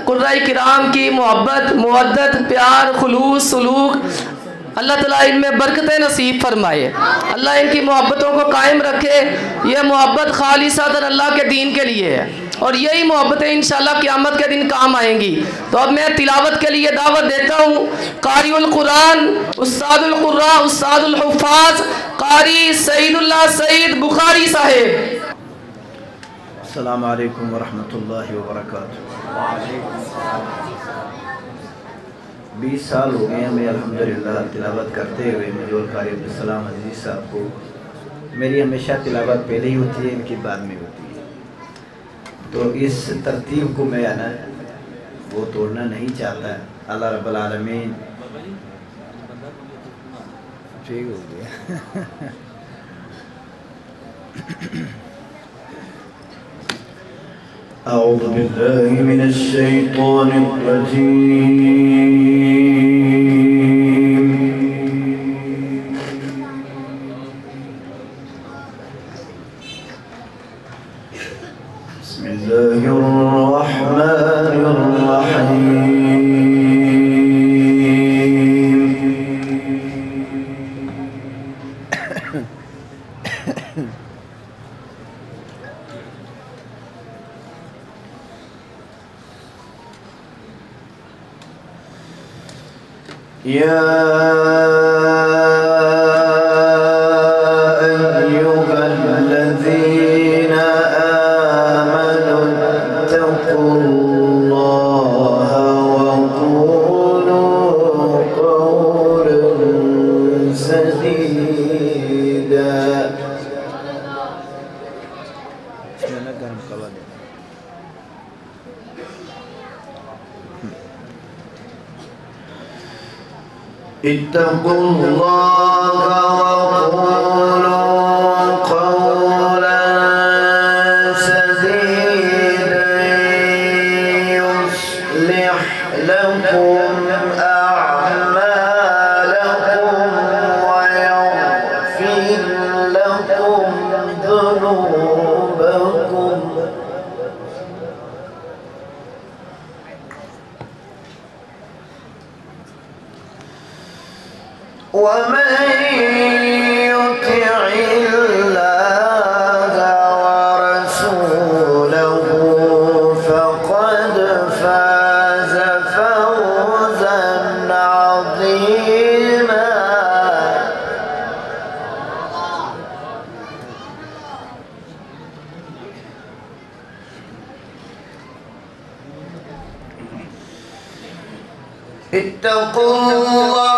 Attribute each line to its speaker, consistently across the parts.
Speaker 1: कुर्राए किराम की मोहब्बत, मुवद्दत, प्यार, खुलूस, सुलूक अल्लाह ताला इनमें बरकतें नसीब फरमाए। अल्लाह इनकी मोहब्बतों को कायम रखे। यह मोहब्बत खालिसतन अल्लाह के दीन के लिए है और यही मोहब्बतें इंशाअल्लाह क़यामत के दिन काम आएंगी। तो अब मैं तिलावत के लिए दावत देता हूँ क़ारिउल कुरान, उस्तादुल कुर्रा, उस्तादुल हुफ़ाज़, क़ारी सईदुल्लाह सईद बुखारी साहिब।
Speaker 2: अस्सलामु अलैकुम वरहमतुल्लाहि वबरकातुहू। 20 साल हो गए हमें अल्हम्दुलिल्लाह तिलावत करते हुए। मुझे और क़ारी अब्दुस्सलाम अज़ीज़ साहब को मेरी हमेशा तिलावत पहले ही होती है, इनकी बाद में होती है। तो इस तरतीब को मैं ना वो तोड़ना नहीं चाहता। अल्लाह रब्बुल आलमीन ठीक हो गया। अऊज़ु बिल्लाहि मिनश शैतानिर रजीम। बिस्मिल्लाहिर रहमानिर रहीम। या अय्युहल्लज़ीना आमनू इत्तक़ुल्लाहा वक़ूलू क़ौलन सदीदा। इत्तक़ुल्लाहा वक़ूलू क़ौलन सदीदा युस्लिह लकुम अअमालकुम व यग़फिर लकुम ज़ुनूबकुम। वमन युतिइल्लाह वरसूलहु फक़द फ़ाज़ फ़ौज़न अज़ीमा। इत्तक़ुल्लाह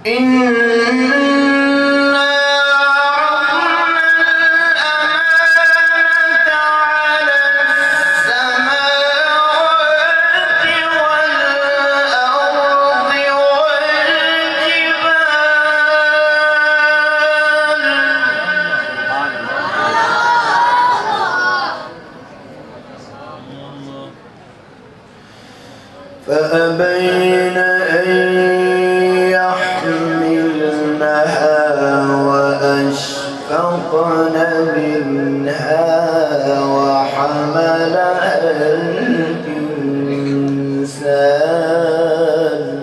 Speaker 2: إنا عرضنا الأمانة فأبين أن يحملنها وأشفقن منها وحملها الإنسان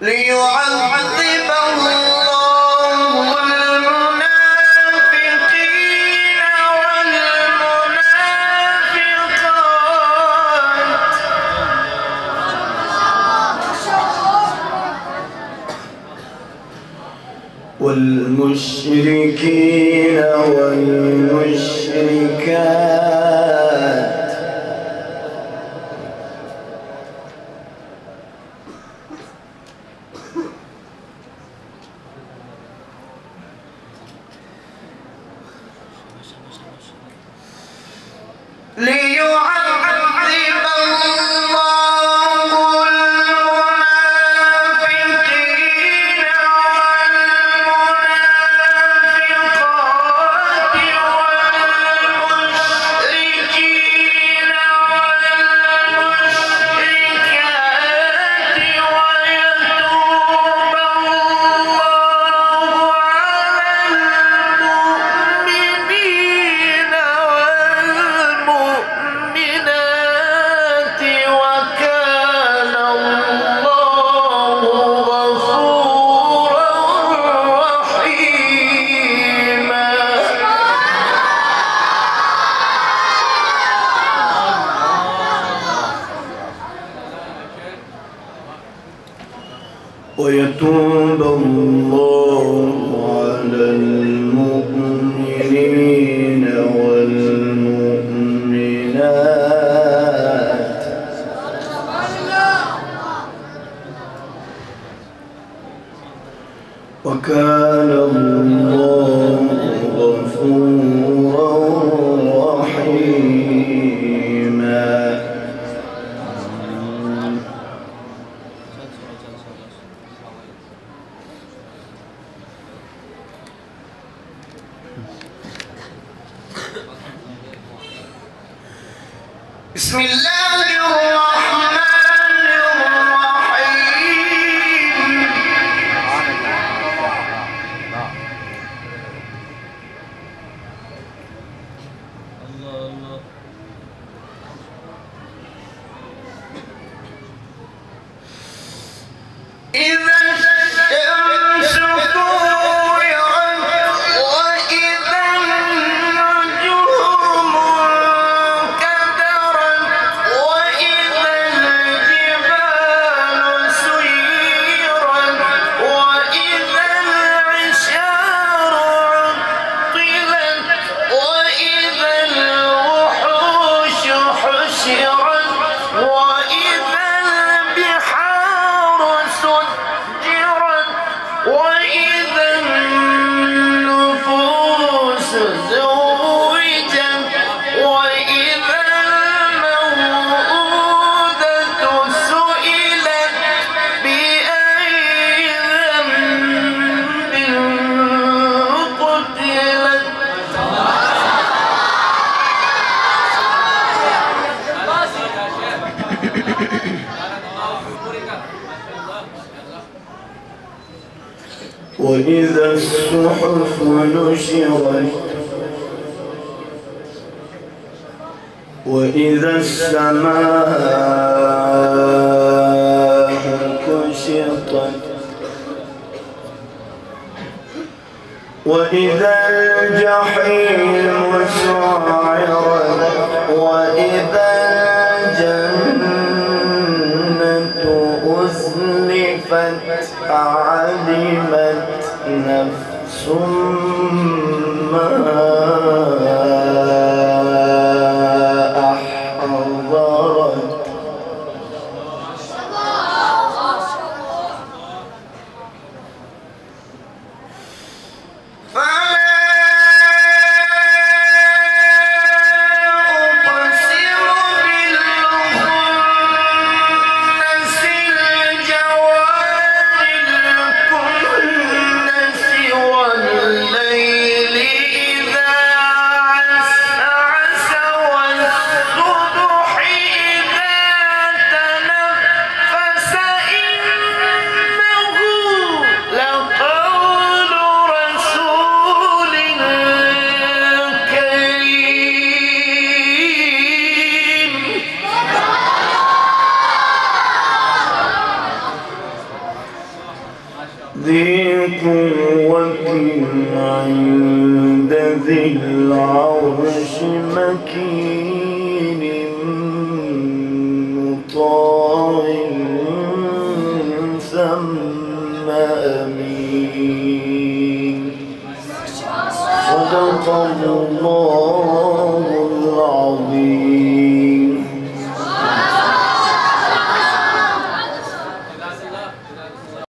Speaker 2: ليعذب الله المنافقين والمشركين والمشركات ليعذب الله المنافقين والمنافقات والمشركين والمشركات ويتوب الله على المؤمنين والمؤمنات وكان الله غفورا رحيما. ويتوب الله على المؤمنين والمؤمنات
Speaker 3: وكان الله غفورا رحيما. بسم الله الرحمن الرحيم. إذا الشمس كورت وإذا النجوم انكدرت وإذا الجبال سيرت وإذا العشار عطلت وإذا الوحوش حشرت وإذا البحار سجرت وإذا النفوس زوجت وإذا الموءودة سئلت بأي ذنب قتلت. وإذا الصحف نشرت وإذا السماء كشطت وإذا الجحيم سعرت وإذا الجنة أزلفت علمت نفس ما أحضرت. ذي قوة عند ذي العرش مكين مطاع ثم أمين. صدق الله